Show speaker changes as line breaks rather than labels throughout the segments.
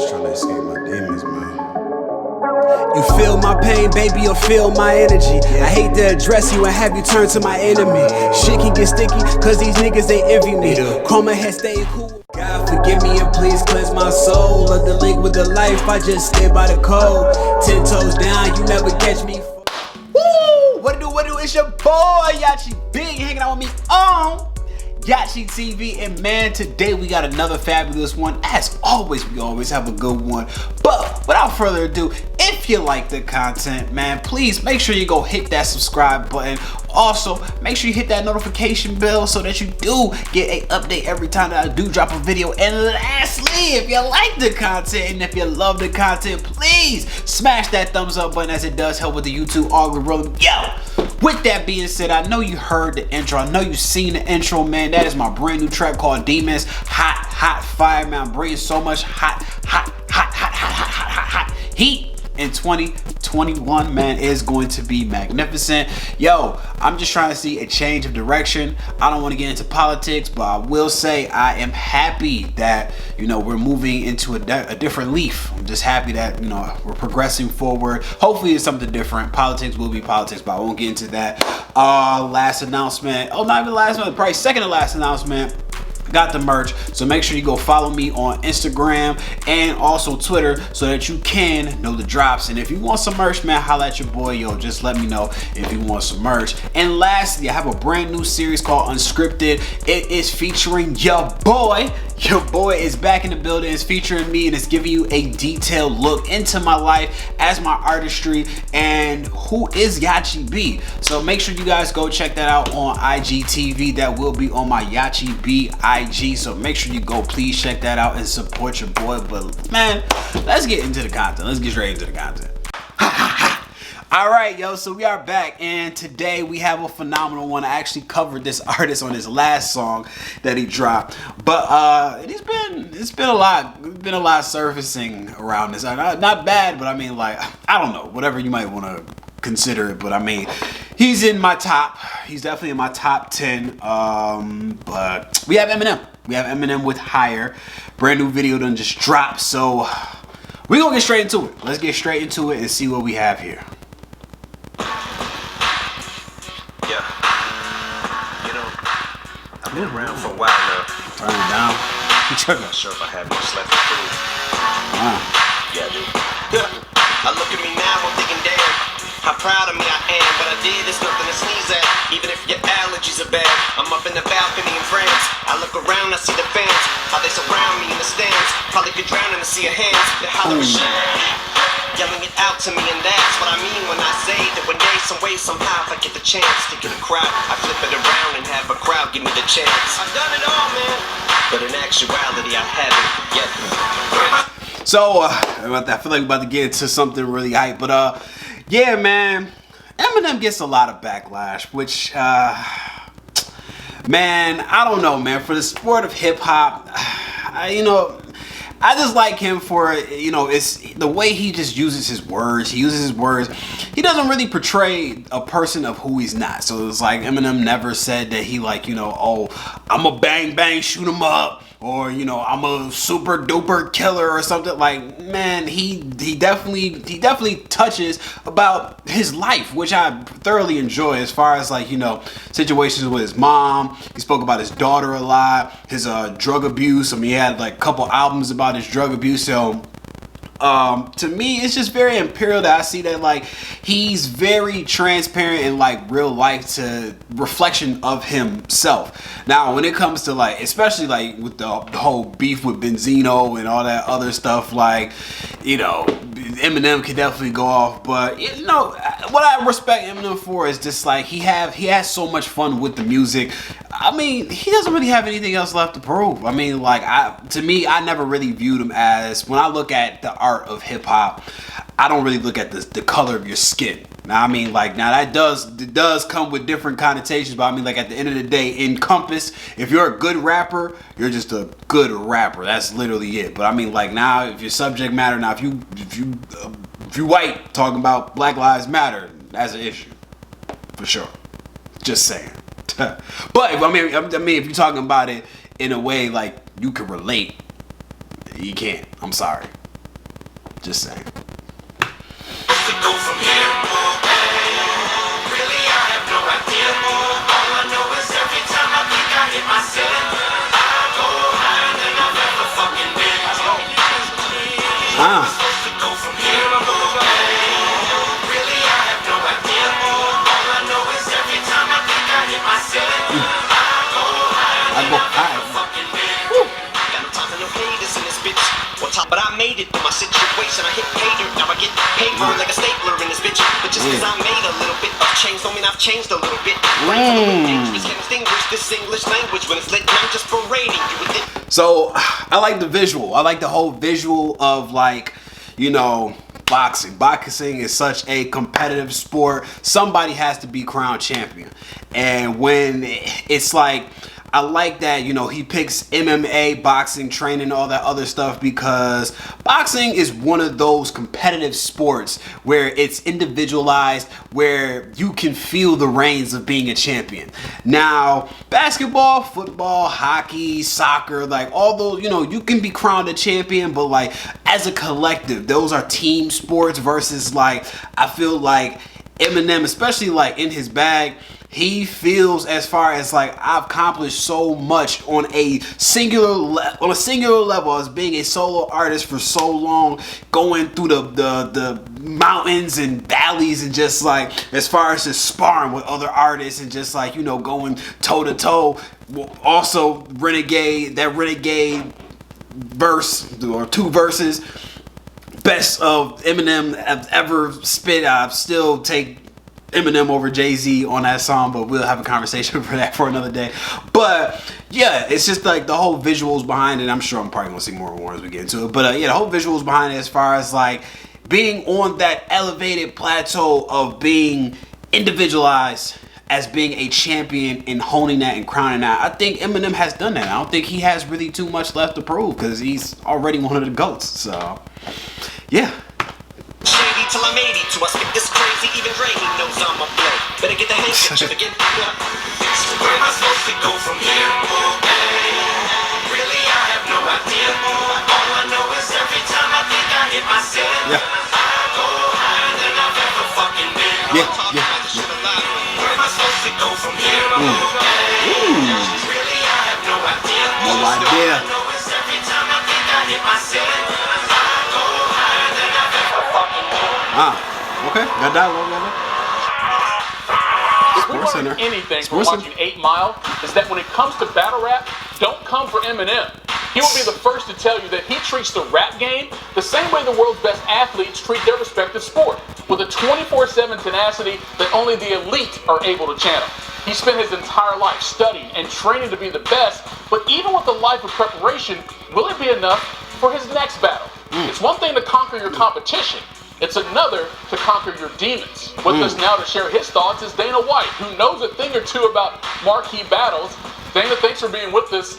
just trying to escape my demons, man.
You feel my pain, baby, you'll feel my energy. I hate to address you and have you turn to my enemy. Shit can get sticky, cause these niggas, they envy me. Chroma head stay cool. God forgive me and please cleanse my soul. Of the link with the life, I just stay by the code. 10 toes down, you never catch me. Woo! What it do, it's your boy, Yahchi B, hanging out with me on Yahchi TV, and man, today we got another fabulous one. As always, we always have a good one. But without further ado, if you like the content, man, please make sure you go hit that subscribe button. Also, make sure you hit that notification bell so that you do get an update every time that I do drop a video. And lastly, if you like the content and if you love the content, please smash that thumbs up button, as it does help with the YouTube algorithm. Yo! With that being said, I know you heard the intro. I know you seen the intro, man. That is my brand new track called Demons. Hot fire, man. I'm bringing so much hot heat in 2021, man. Is going to be magnificent. Yo, I'm just trying to see a change of direction. I don't want to get into politics, but I will say I am happy that, you know, we're moving into a different leaf. I'm just happy that, you know, we're progressing forward. Hopefully it's something different. Politics will be politics, but I won't get into that. Last announcement. Oh, not even last announcement, probably second to last announcement. Got the merch, so make sure you go follow me on Instagram and also Twitter so that you can know the drops. And if you want some merch, man, holla at your boy. Yo, just let me know if you want some merch. And lastly, I have a brand new series called Unscripted. It is featuring your boy. Your boy is back in the building. It's featuring me, and it's giving you a detailed look into my life as my artistry and who is Yahchi B. So make sure you guys go check that out on IGTV. That will be on my Yahchi B IG. So make sure you go, please check that out and support your boy. But man, let's get into the content. Let's get straight into the content. All right, yo, so we are back, and today we have a phenomenal one. I actually covered this artist on his last song that he dropped, but it's been a lot surfacing around this. Not bad, but I mean, like, I don't know, whatever you might want to consider it, but I mean, he's in my top. He's definitely in my top 10. But we have Eminem. We have Eminem with Higher. Brand new video done just dropped, so we're gonna get straight into it. Let's get straight into it and see what we have here.
I've been around for a while now.
Turn it down.
I'm not sure if I have much left to prove. Yeah, I do. I look at me now, I'm thinking, damn, how proud of me I am. But I did, it's nothing to sneeze at. Even if your allergies are bad. I'm up in the balcony in France. I look around, I see the fans. How they surround me in the stands. Probably could drown in the sea of hands. They're hollering shit, yelling it out to me, and that's what I mean when I say that one day, some way, somehow, if I get the chance to get a crowd, I flip it around and have a crowd give me the chance. I've done it all, man, but in actuality, I haven't yet.
So, I feel like we're about to get into something really hype, but yeah, man, Eminem gets a lot of backlash, which, man, I don't know, man. For the sport of hip hop, you know, I just like him for, you know, it's the way he just uses his words. He uses his words. He doesn't really portray a person of who he's not. So it's like Eminem never said that he, like, you know, oh, I'm a bang bang shoot him up, or, you know, I'm a super duper killer or something. Like, man, he definitely touches about his life, which I thoroughly enjoy, as far as, like, you know, situations with his mom. He spoke about his daughter a lot, his drug abuse. I mean, he had like a couple albums about his drug abuse. So to me, it's just very imperial that I see that, like, he's very transparent in, like, real life to reflection of himself. Now, when it comes to, like, especially like with the whole beef with Benzino and all that other stuff, like, you know, Eminem can definitely go off. But, you know, what I respect Eminem for is just, like, he has so much fun with the music. I mean, he doesn't really have anything else left to prove. I mean, like, to me, I never really viewed him as, when I look at the art of hip hop, I don't really look at the color of your skin. Now, I mean, like, now that does come with different connotations, but I mean, like, at the end of the day, encompass, if you're a good rapper, you're just a good rapper. That's literally it. But I mean, like, now, if your subject matter, now if you white, talking about Black Lives Matter, that's an issue for sure. Just saying. But I mean, if you're talking about it in a way like you can relate, you can't. I'm sorry. Just saying.
But I made it through my situation. I hit pay dirt, now I get paper like a stapler in this bitch. But just cause I made a little bit of change don't mean I've changed a little bit. Dangerous, can't distinguish this English language when it's lit. I'm just parading you with it.
So I like the visual. I like the whole visual of, like, you know, boxing. Boxing is such a competitive sport. Somebody has to be crowned champion. And when it's like, I like that, you know, he picks MMA, boxing, training, all that other stuff, because boxing is one of those competitive sports where it's individualized, where you can feel the reins of being a champion. Now, basketball, football, hockey, soccer, like all those, you know, you can be crowned a champion, but like as a collective, those are team sports versus, like, I feel like Eminem, especially like in his bag, he feels as far as like, I've accomplished so much on a singular level as being a solo artist for so long, going through the mountains and valleys, and just like as far as just sparring with other artists and just like, you know, going toe to toe. Also, Renegade verse or two verses, best of Eminem I've ever spit. I still take Eminem over Jay-Z on that song, but we'll have a conversation for that for another day. But yeah, it's just like the whole visuals behind it. I'm sure I'm probably gonna see more as we get into it. But yeah, the whole visuals behind it, as far as like being on that elevated plateau of being individualized as being a champion and honing that and crowning that. I think Eminem has done that. I don't think he has really too much left to prove, because he's already one of the GOATs. So yeah.
Shady till I'm 82, I spit this crazy, even Dre, he knows I'm a blow. Better get the handkerchief again. So where am I supposed to go from here? Really, I have no idea. All I know is every time I think I hit my ceiling, I go higher than I've ever fucking been. Where am I supposed to go from here? Really, I have no idea.
No idea.
All I know is every time I think I hit my ceiling, I go higher than I've ever fucking been.
Okay, got that one.
If we learned anything from watching 8 Mile, is that when it comes to battle rap, don't come for Eminem. He will be the first to tell you that he treats the rap game the same way the world's best athletes treat their respective sport, with a 24/7 tenacity that only the elite are able to channel. He spent his entire life studying and training to be the best, but even with a life of preparation, will it be enough for his next battle? It's one thing to conquer your competition. It's another to conquer your demons. With us now to share his thoughts is Dana White, who knows a thing or two about marquee battles. Dana, thanks for being with us.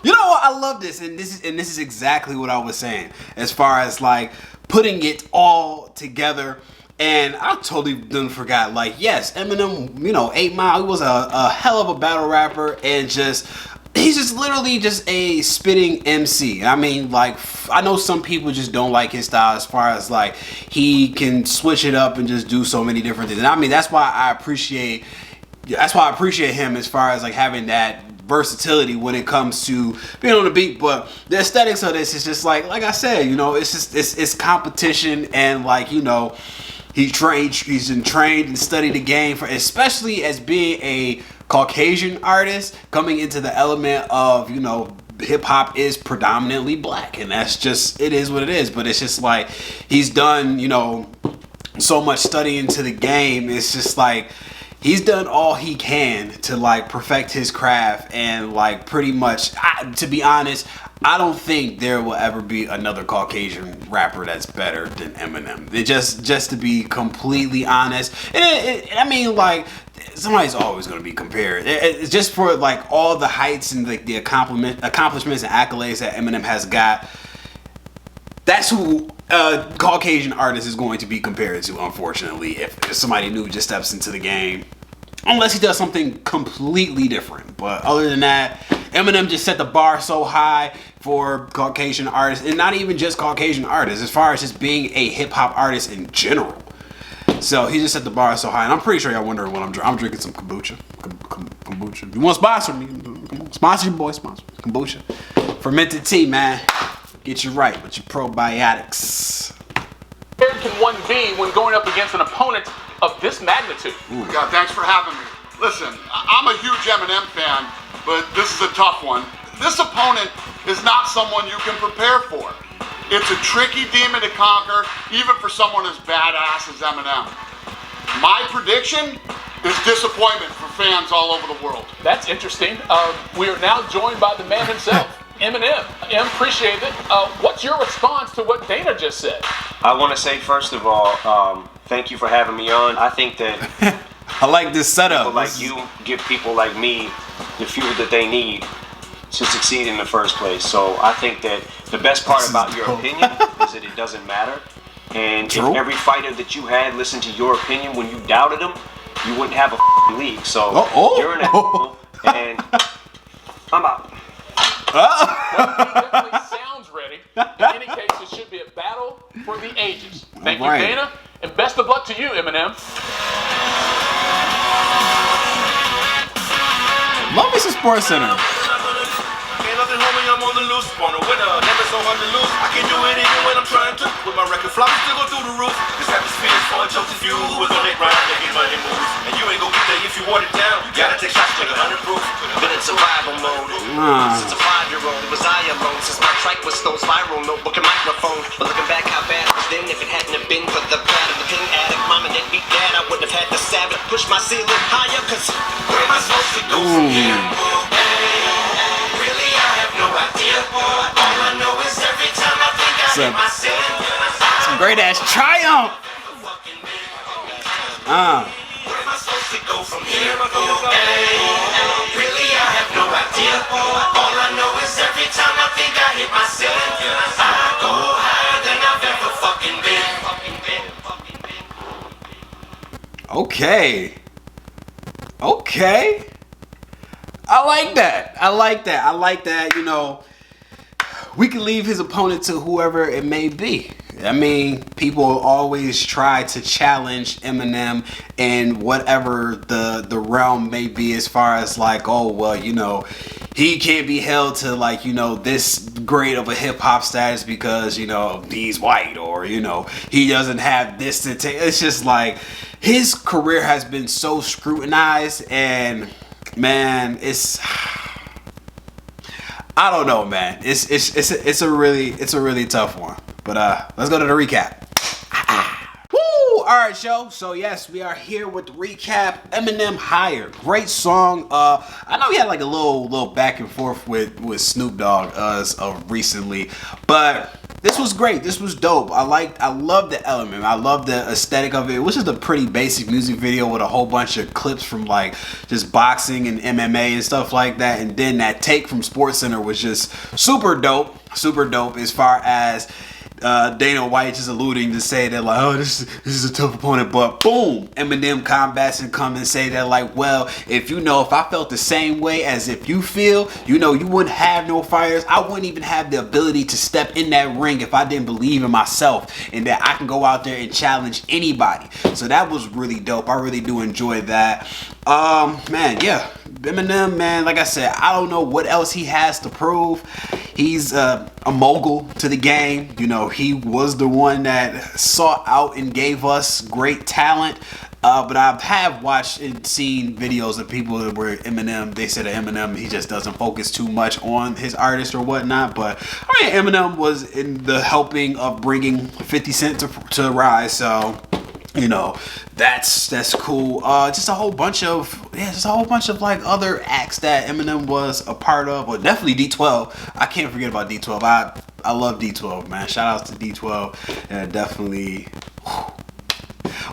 You know what? I love this, and this is exactly what I was saying, as far as like putting it all together. And I totally done forgot, like, yes, Eminem, you know, 8 Mile, he was a hell of a battle rapper, and he's just literally just a spitting MC. I mean, like, I know some people just don't like his style, as far as like he can switch it up and just do so many different things. And I mean, that's why I appreciate him, as far as like having that versatility when it comes to being on the beat. But the aesthetics of this is just like I said, you know, it's just it's competition, and like, you know, he's been trained and studied the game, for especially as being a Caucasian artist coming into the element of, you know, hip hop is predominantly black, and that's just, it is what it is. But it's just like he's done, you know, so much study into the game. It's just like he's done all he can to like perfect his craft, and like pretty much, to be honest, I don't think there will ever be another Caucasian rapper that's better than Eminem. It just to be completely honest, I mean, like, somebody's always going to be compared. It's just for like all the heights and like the accomplishments and accolades that Eminem has got. That's who a Caucasian artist is going to be compared to, unfortunately, if somebody new just steps into the game. Unless he does something completely different. But other than that, Eminem just set the bar so high for Caucasian artists, and not even just Caucasian artists, as far as just being a hip hop artist in general. So he just set the bar so high, and I'm pretty sure y'all wondering what I'm drinking. I'm drinking some kombucha. Kombucha. If you want to sponsor me, come on, sponsor your boy, sponsor kombucha. Fermented tea, man. Get you right with your probiotics.
Where can one be when going up against an opponent of this magnitude?
Yeah, thanks for having me. Listen, I'm a huge Eminem fan, but this is a tough one. This opponent is not someone you can prepare for. It's a tricky demon to conquer, even for someone as badass as Eminem. My prediction is disappointment for fans all over the world.
That's interesting. We are now joined by the man himself, Eminem. Em, appreciate it. What's your response to what Dana just said?
I want to say, first of all, thank you for having me on. I think that
I like this setup.
people like you give people like me the fuel that they need to succeed in the first place. So I think that the best part about your opinion is that it doesn't matter. And
True.
if every fighter that you had listened to your opinion when you doubted them, you wouldn't have a league. So you're an asshole, and I'm out.
Well, he definitely sounds ready. In any case, it should be a battle for the ages. Thank you,
Right.
Dana, and best of luck to you, Eminem.
Love me some Sports Center.
Ain't nothing, homie, I'm on the loose. On a winner, never so hard to lose. I can do it even when I'm trying to. With my record flopping, still go through the roof. This atmosphere is for jokes and you with on that grind, making money moves. And you ain't gonna get there if you want it down. You gotta take shots like 100 proof.
Been in survival mode since a 5-year-old. It was I alone since my track was so viral. Notebook and microphone. But looking back, how bad it was then. If it hadn't have been for the pad of the king addict, mom and deadbeat dad, I wouldn't have had to stab it. Push my ceiling higher, cause where am I supposed to go from here? Really, I have no idea. All I know is every time I think I hit my ceiling,
Some great ass Triumph.
where am I supposed to go from here? Really, I have no idea. All I know is every time I think I hit my ceiling, I go higher than I've ever fucking been.
Okay. Okay. I like that. I like that. I like that. You know, we can leave his opponent to whoever it may be. I mean, people always try to challenge Eminem in whatever the realm may be, as far as like, oh, well, you know, he can't be held to like, you know, this great of a hip hop status because, you know, he's white, or, you know, he doesn't have this to take. It's just like his career has been so scrutinized, and man, it's, I don't know, man. It's a really tough one. But let's go to the recap. Woo! All right, show. So yes, we are here with the recap. Eminem Higher, great song. I know we had like a little back and forth with Snoop Dogg recently, but this was great. This was dope. I love the element. I love the aesthetic of it. It was just a pretty basic music video with a whole bunch of clips from like just boxing and MMA and stuff like that. And then that take from SportsCenter was just super dope. Super dope as far as Dana White just alluding to say that like, oh, this is a tough opponent, but boom, Eminem combats and come and say that like, well, if I felt the same way as if you feel, you know, you wouldn't have no fighters. I wouldn't even have the ability to step in that ring if I didn't believe in myself and that I can go out there and challenge anybody. So that was really dope. I really do enjoy that. Man, yeah, Eminem, man, like I said, I don't know what else he has to prove. He's a mogul to the game. You know, he was the one that sought out and gave us great talent. But I have watched and seen videos of people where Eminem, they said that Eminem, he just doesn't focus too much on his artist or whatnot. But I mean, Eminem was in the helping of bringing 50 Cent to rise. So, you know, that's cool. Just a whole bunch of like other acts that Eminem was a part of. Well, definitely D12. I can't forget about D12. I love D12, man. Shout outs to D12. And definitely. Whew.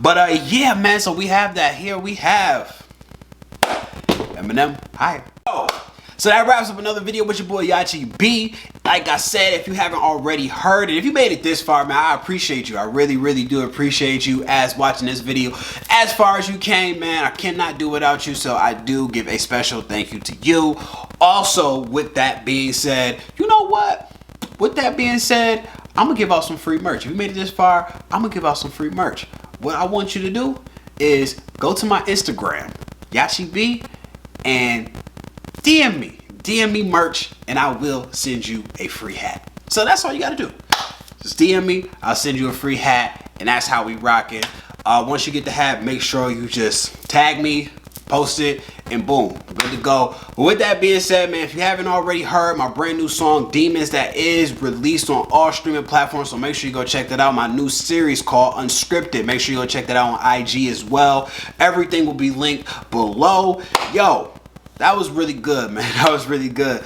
But yeah, man. So we have that here. We have Eminem Higher. Oh. So that wraps up another video with your boy Yahchi B. Like I said, if you haven't already heard it, if you made it this far, man, I appreciate you. I really do appreciate you as watching this video as far as you came, man. I cannot do without you, so I do give a special thank you to you. Also, with that being said, you know what? With that being said, I'm gonna give out some free merch. If you made it this far, I'm gonna give out some free merch. What I want you to do is go to my Instagram, Yahchi B, and DM me merch, and I will send you a free hat. So that's all you gotta do. Just DM me, I'll send you a free hat, and that's how we rock it. Once you get the hat, make sure you just tag me, post it, and boom, good to go. But with that being said, man, if you haven't already heard my brand new song Demons, that is released on all streaming platforms, so make sure you go check that out. My new series called Unscripted, make sure you go check that out on IG as well. Everything will be linked below. Yo, that was really good, man. That was really good.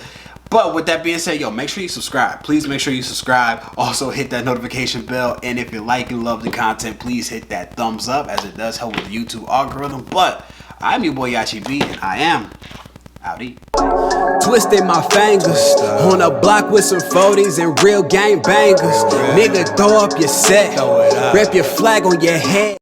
But with that being said, yo, make sure you subscribe. Please make sure you subscribe. Also hit that notification bell. And if you like and love the content, please hit that thumbs up, as it does help with the YouTube algorithm. But I'm your boy Yahchi B, and I am outie.
Twisted my fingers on a block with some 40s and real gang bangers. Nigga, throw up your set, rep your flag on your head.